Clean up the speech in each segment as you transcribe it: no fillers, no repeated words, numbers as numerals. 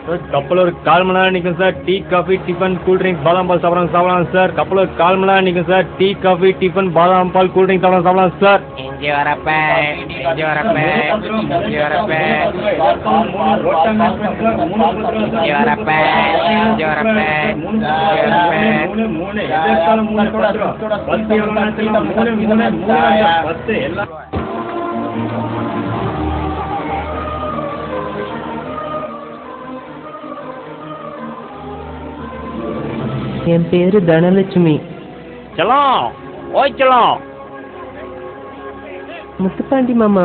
Sir கப்பல் ஒரு 1/4 மணி நேரம் நிற்கும் sir. Tea coffee tiffin cool drinks பாதாம் பால் சாப்பிடலாம் சார். கப்பல் ஒரு 1/4 மணி நேரம் நிற்கும் சார். டீ காஃபி டிஃபன் பாதாம் பால் கூல் ட்ரிங்க்ஸ் சாப்பிடலாம் சார். இங்கே வரப்ப இங்கே வரப்ப இங்கே வரப்ப இங்கே வரப்ப இங்கே வரப்ப என் பேரு தனலட்சுமி. செல்லம் ஓய் செல்லம். முத்துப்பாண்டி மாமா,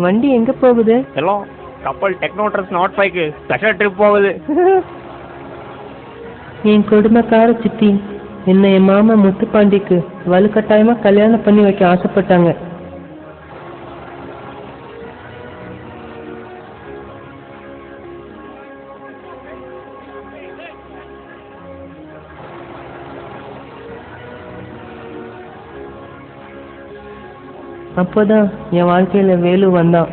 வண்டி எங்க போகுது? செல்லம் கப்பல் டெக்னோட்ரஸ் நாட் 5க்கு ஸ்பெஷல் ட்ரிப் போகுது. என் கொடுமைக்கார சித்தி என்ன என் மாமா முத்துப்பாண்டிக்கு வலுக்கட்டாயமா கல்யாணம் பண்ணி வைக்க ஆசைப்பட்டாங்க. அப்போதான் என் வாழ்க்கையில வேலு வந்தான்.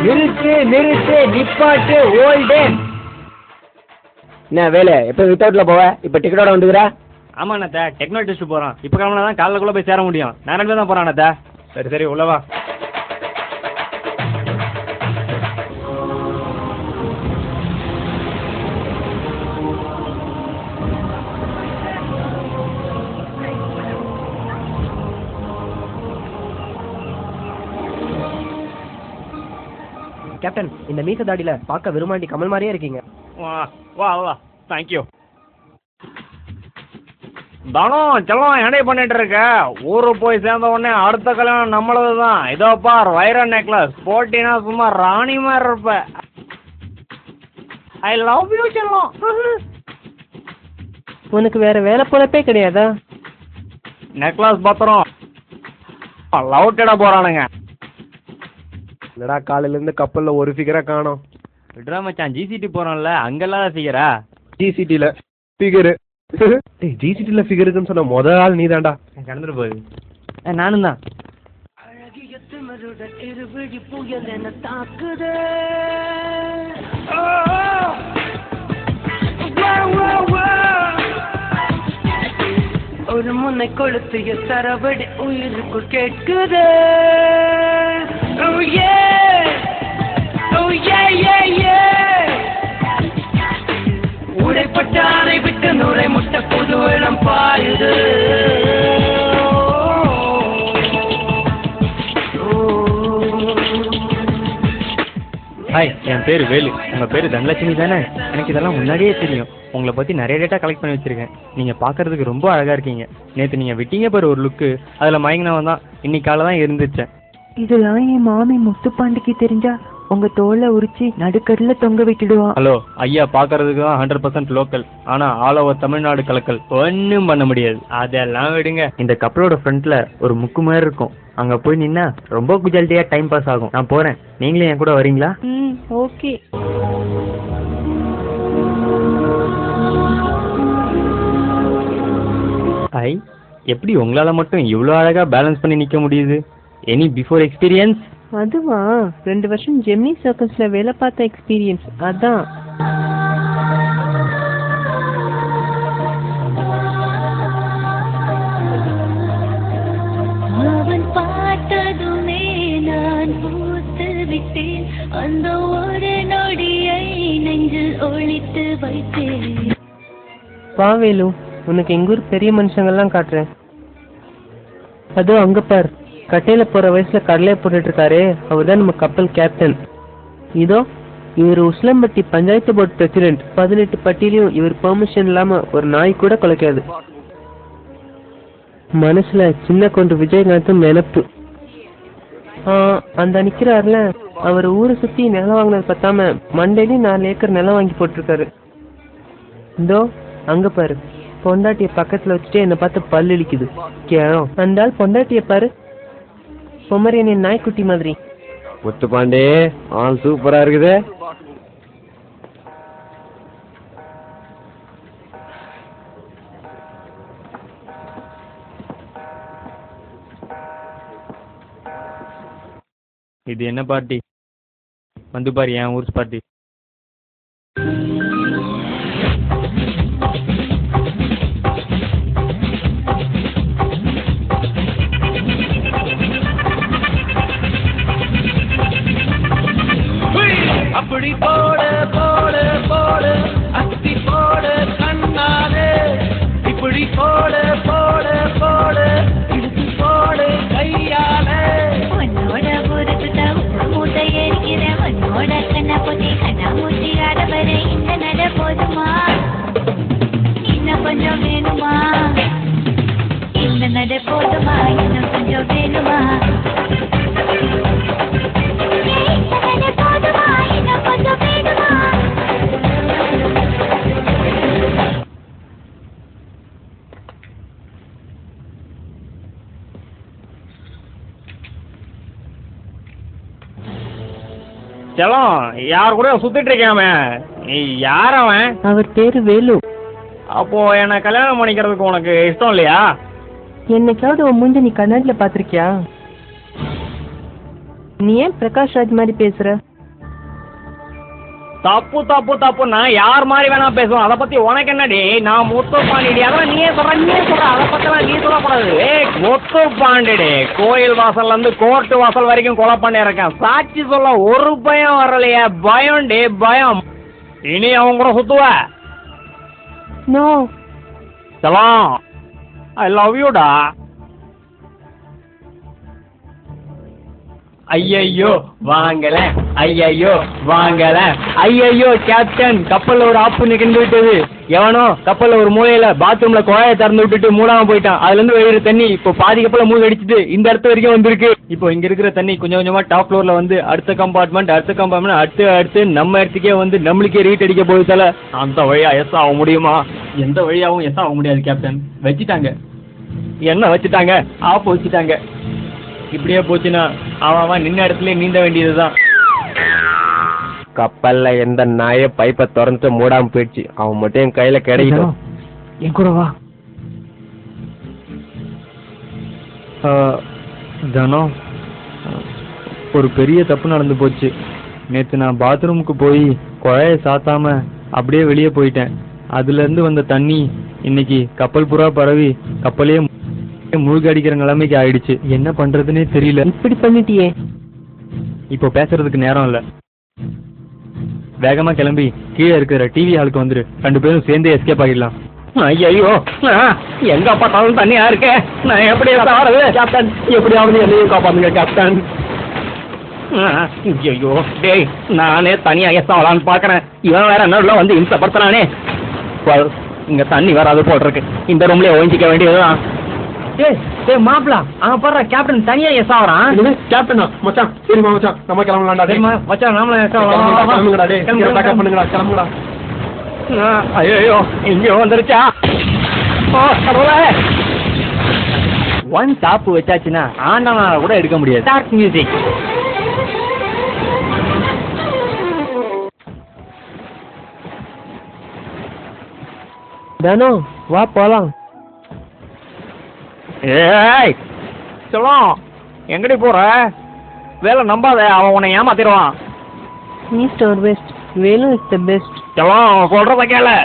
நிறுத்து நிறுத்து நிப்பாட்டு ஓல்டேன். என்ன வேலை எப்போ வித்தவுட்ல போவ? இப்போ டிக்கெட்டோட வந்துக்கிறா? ஆமா அண்ணா, டெக்னோ டெஸ்ட் போறோம். இப்போ கிளம்புனா தான் காலைக்குள்ள போய் சேர முடியும். நான் 2 பேர் தான் போறேன் அண்ணா. சரி சரி உள்ளவா. கேப்டன், இந்த மீச தாடியில பார்க்க விரும்மாண்டி கமல் மாதிரியே இருக்கீங்க. வா வா வா தேங்க்யூ. தனம் செல்லம் என்ன பண்ணிட்டு இருக்க? ஊருக்கு போய் சேர்ந்த உடனே அடுத்த கல்யாணம் நம்மளது தான். இதோ பார் வைர நெக்லஸ் போட்டினா சும்மா ராணி மாதிரி இருப்ப. ஐ லவ் யூ செல்லம். உனக்கு வேற வேலை பொழப்பே கிடையாதா? நெக்லஸ் பத்திரம் லவ் தேட போறானுங்க. என்னடா காலையில இருந்து கப்பல்ல ஒரு ஃபிகரா காணோம். விட்ரா மச்சான், ஜிசிடி போறோம்ல அங்கெல்லாம் ஃபிகரா? ஜிசிடில ஃபிகரு. டேய் ஜிசிடில ஃபிகர் இருக்குன்னு சொன்ன முதல் ஆள் நீதான்டா. கடந்துட்டு போகுது. நானும் தான். ஒரு முன்னை கொளுத்திய சரவடி உயிருக்கு கேட்குது. உடைப்பட்ட அறை விட்டு நுரை முட்டை புது இளம் பாயுது. ஹாய், என் பேர் வேலு. உங்க பேரு தனலட்சுமி தானே? எனக்கு இதெல்லாம் முன்னாடியே தெரியும். உங்களை பத்தி நிறைய டேட்டா கலெக்ட் பண்ணி வச்சிருக்கேன். நீங்க பாக்குறதுக்கு ரொம்ப அழகா இருக்கீங்க. நேற்று நீங்க விட்டீங்க பாரு ஒரு லுக்கு, அதுல மயங்கினவன் தான். இன்னைக்கு காலை தான் இருந்துச்சேன். இதெல்லாம் என் மாமி முத்துப்பாண்டிக்கு தெரிஞ்சா உங்க தோலை உரிச்சு நடுக்கடல தொங்க விட்டுடுவான். ஹலோ ஐயா, பாக்குறதுக்கு தான் 100% லோக்கல். ஆனா ஆல் ஓவர் தமிழ்நாடு கலக்கல். ஒன்னும் பண்ண முடியாது. அதெல்லாம் விடுங்க. இந்த கப்பலோட ஃப்ரண்ட்ல ஒரு முக்கு மாதிரி இருக்கும். அங்க போய் நின்னா ரொம்ப குஜாலிட்டியா டைம் பாஸ் ஆகும். நான் போறேன், நீங்களும் என் கூட வரீங்களா? ஓகே. ஐ, எப்படி உங்களால மட்டும் இவ்வளோ அழகா பேலன்ஸ் பண்ணி நிக்க முடியுது? Any before experience? அதுவா, 2 வருஷம் ஜெமினி சர்க்கஸ்ல வேலை பார்த்த எக்ஸ்பீரியன்ஸ். அதான். அவன் பார்த்ததுமே நான் பூத்து விட்டேன். அந்த ஒரு நொடியை நெஞ்சில் ஒளித்து வைத்தேன். பாவேலு, உனக்கு எங்க ஊர் பெரிய மனுஷங்கள்லாம் காட்டுறேன். அதோ அங்க பார், கட்டையில போற வயசுல கடலையை போட்டுட்டு இருக்காரு, அவர் தான் நம்ம கப்பல் கேப்டன். இதோ இவர் உஸ்லம்பட்டி பஞ்சாயத்து போர்டு பிரசிடென்ட். 18 பட்டியிலையும் இவர் பெர்மிஷன் இல்லாம ஒரு நாய் கூட குலைக்காது. மனசுல சின்ன கொண்டு விஜயகாந்தும் நினைப்பு. அந்த நிக்கிறாருல, அவர் ஊரை சுத்தி நிலம் வாங்கினது பத்தாம மண்டேலயும் 4 ஏக்கர் நிலம் வாங்கி போட்டிருக்காரு. இதோ அங்க பாரு, பொண்டாட்டிய பக்கத்துல வச்சுட்டு என்ன பார்த்து பல்லு இழிக்குது. கேளம் அந்த ஆள் பொண்டாட்டிய பாரு, பொமரேனியன் நாய்க்குட்டி மாதிரி. முத்துப்பாண்டே ஆள் சூப்பரா இருக்குது. இது என்ன பார்ட்டி? வந்து பாரு, என் ஊர்ஸ் பார்ட்டி. அப்படி போட போட போட அத்தி போட கண்ணாலே, இப்படி போட போட போட இடுத்து போட கையாலே. உன்னோட ஊருக்கு மூட்டை ஏறிக்கிறேன், உன்னோட கண்ணா போட்டி கண்ணா மூட்டி ஆட வர இந்த நட போதுமா, இன்னும் கொஞ்சம் வேணுமா, இந்த நட போதுமா, இன்னும் கொஞ்சம் வேணுமா, செல்லம், யார் கூட சுத்திட்டு இருக்காம? யார் அவன்? அவர் பேரு வேலு. அப்போ என்ன கல்யாணம் பண்ணிக்கிறதுக்கு உனக்கு இஷ்டம் இல்லையா? என்னைக்காவது உன் மூஞ்ச நீ கண்ணாடில பாத்திருக்கியா? நீ ஏன் பிரகாஷ் ராஜ் மாதிரி பேசுற? தப்பு தப்பு தப்பு. நான் யார் மாதிரி வேணா பேசுவேன், அதை பத்தி உனக்கு என்னடி? நான் முத்துப்பாண்டி. அதெல்லாம் நீயே சொல்ற, அதை பத்திலாம் நீ சொல்லக்கூடாது. முத்துப்பாண்டி கோயில் வாசல்ல இருந்து கோர்ட்டு வாசல் வரைக்கும் கொலை பண்ணி இருக்கேன். சாட்சி சொல்ல ஒரு பயம் வரலையே. பயம் டே பயம். இனி அவன் கூட சுத்துவ? நோ. செல்லம், ஐ லவ் யூடா. ஐயையோ வாங்கல, ஐயையோ வாங்கல, ஐயையோ கேப்டன் கப்பல்ல ஒரு ஆப்பு நிகழ்ந்து விட்டது. எவனோ கப்பல்ல ஒரு மூலையில பாத்ரூம்ல குழாயை திறந்து விட்டுட்டு மூடாம போயிட்டான். அதுல இருந்து வெளியிற தண்ணி இப்போ பாதி கப்பல மூழ்கி அடிச்சுட்டு இந்த இடத்து வரைக்கும் வந்திருக்கு. இப்போ இங்க இருக்கிற தண்ணி கொஞ்சம் கொஞ்சமா டாப் ஃப்ளோர்ல வந்து அடுத்த கம்பார்ட்மெண்ட் அடுத்து அடுத்து நம்ம இடத்துக்கே வந்து நம்மளுக்கே ரீட் அடிக்க போகுதால அந்த வழியா எஸ் ஆக முடியுமா? எந்த வழியாவும் எஸ் ஆக முடியாது கேப்டன். வச்சுட்டாங்க, என்ன வச்சுட்டாங்க? ஆப்பு வச்சுட்டாங்க. இப்படியே போச்சுன்னா அவன் நின்ன இடத்துல நீந்த வேண்டியதுதான். கப்பல்ல எந்த நாய பைப்பை திறந்துட்டு மூடாம போயிடுச்சு. அவன் மட்டும் என் கையில கிடைக்கணும். என் கூட வா. தனம், ஒரு பெரிய தப்பு நடந்து போச்சு. நேற்று நான் பாத்ரூமுக்கு போய் குழாயை சாத்தாம அப்படியே வெளியே போயிட்டேன். அதுல இருந்து வந்த தண்ணி இன்னைக்கு கப்பல் புறா பரவி கப்பலே மூழ்கி அடிக்கிற நிலைமைக்கு ஆயிடுச்சு. என்ன பண்றதுன்னே தெரியல. இப்படி பண்ணிட்டியே. இப்போ பேசுறதுக்கு நேரம் இல்ல. வேகமா கிளம்பி கீழே இருக்கிற டிவி ஹாலுக்கு வந்துரு. 2 பேரும் சேர்ந்து எஸ்கேப் ஆகிடலாம். ஐயோ, எங்க பார்த்தாலும் தண்ணியா இருக்கே. நான் எப்படி கேப்டன்? எப்படியாவது என்னையும் காப்பாத்துங்க கேப்டன். ஐயோ டேய், நானே தனியா எஸ் ஆகலான்னு பாக்குறேன். இவன் வேற என்ன வந்து இம்சப்படுத்துறானே. இங்க தண்ணி வராது போல் இருக்கு. இந்த ரூம்லயே ஒழிஞ்சிக்க வேண்டியதுதான். டேய் மாப்ள, அவன் பாரு கேப்டன் தனியா எஸ் ஆவறான். கேப்டனா மச்சான்? சரிமா மச்சான், நம்ம கிளம்பலாம்டா. சரிமா மச்சான், நாம எஸ் ஆவலாம். கிளம்புங்கடா டேய், பேக்கப் பண்ணுங்கடா, கிளம்புங்கடா. ஐயோ, இங்க வந்துருச்சா? ஓ கடவுளே. ஒன் டாப் வச்சாச்சுன்னா ஆண்டவனால கூட எடுக்க முடியாது. Start music. தனோ வா போலாம். ஏய் செல்லம், எங்கடி போற? வேலை நம்பாத, அவன் உன்னை ஏமாத்திடுவான். East or west, Velu is the best. செல்லம் சொல்றத கேளு.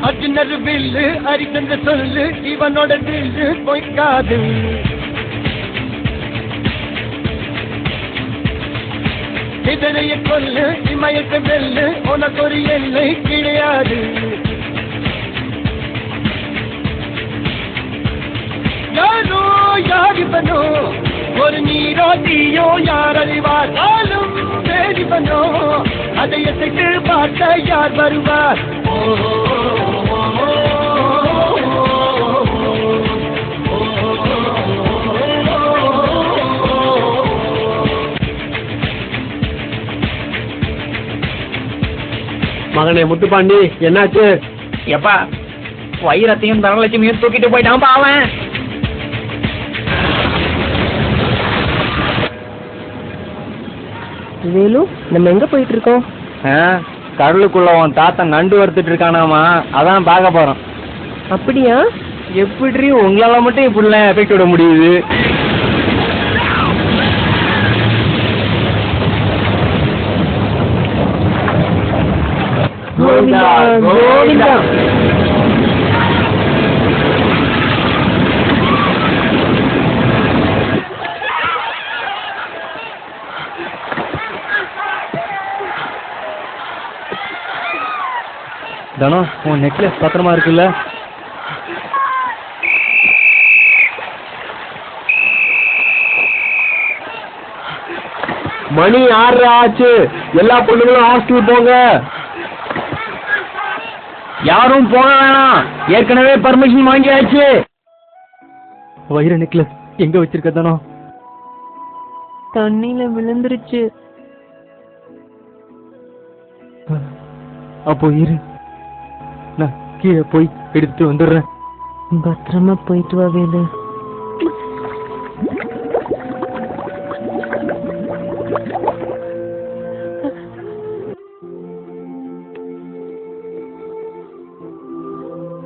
அர்ஜுனர் வில்லு அரிசந்த சொல்லு, இவனோட தில்லு பொய்க்காது. இதழைய கொல்லு இமயத்தை வெல்லு உனக்கு ஒரு எல்லை கிடையாது யாரோ யாரிவனோ ஒரு நீரோ தீயோ யார் அறிவார் ஆளும் வேறிவனோ அதை எசைத்து பார்த்த யார் வருவார் மகனே முத்துப்பாண்டி என்னாச்சு? எப்பா வைரத்தையும் தனலட்சுமியும் தூக்கிட்டு போயிட்டான் அவன். வேலு, நம்ம எங்க போயிட்டு இருக்கோம்? கடலுக்குள்ள உன் தாத்தா நண்டு வறுத்துட்டு இருக்கானாமா, அதான் பார்க்க போறோம். அப்படியா? எப்படி உங்களால மட்டும் இப்படிலாம் எஃபெக்ட் விட முடியுது? கோவிந்தா கோவிந்தா. தனோ, உன் நெக்லஸ் பத்திரமா இருக்குல்ல? மணி 6 ஆச்சு. எல்லா பொண்ணுங்களும் ஹாஸ்டல் போங்க. யாரும் போக வேணாம், ஏற்கனவே பர்மிஷன் வாங்கியாச்சு. வைர நெக்லஸ் எங்க வச்சிருக்க தானோ? தண்ணியில விழுந்துருச்சு. அப்போ இரு, நான் கீழே போய் எடுத்துட்டு வந்துடுறேன். பத்திரமா போயிட்டு வா வேலு.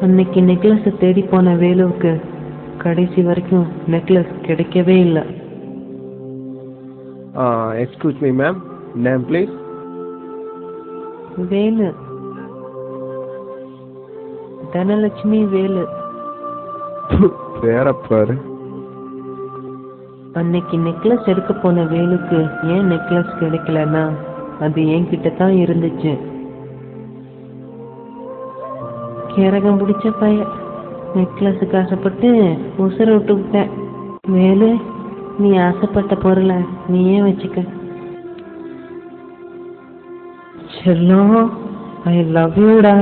அன்னைக்கு நெக்லஸ் தேடி போன வேலுவுக்கு கடைசி வரைக்கும் நெக்லஸ் கிடைக்கவே இல்லை. Excuse me ma'am, name please. Velu, Dhanalakshmi Velu. வேற பாரு. அன்னைக்கு நெக்லஸ் எடுக்க போன வேலுக்கு ஏன் நெக்லஸ் கிடைக்கலன்னா அது என்கிட்ட தான் இருந்துச்சு. கேரகம் பிடிச்ச பையன், நெக்லஸுக்கு ஆசைப்பட்டு உசுரை விட்டு விட்டேன். வேலு, நீ ஆசைப்பட்ட பொருளை நீயே வச்சுக்க. செல்லம், ஐ லவ் யூடா.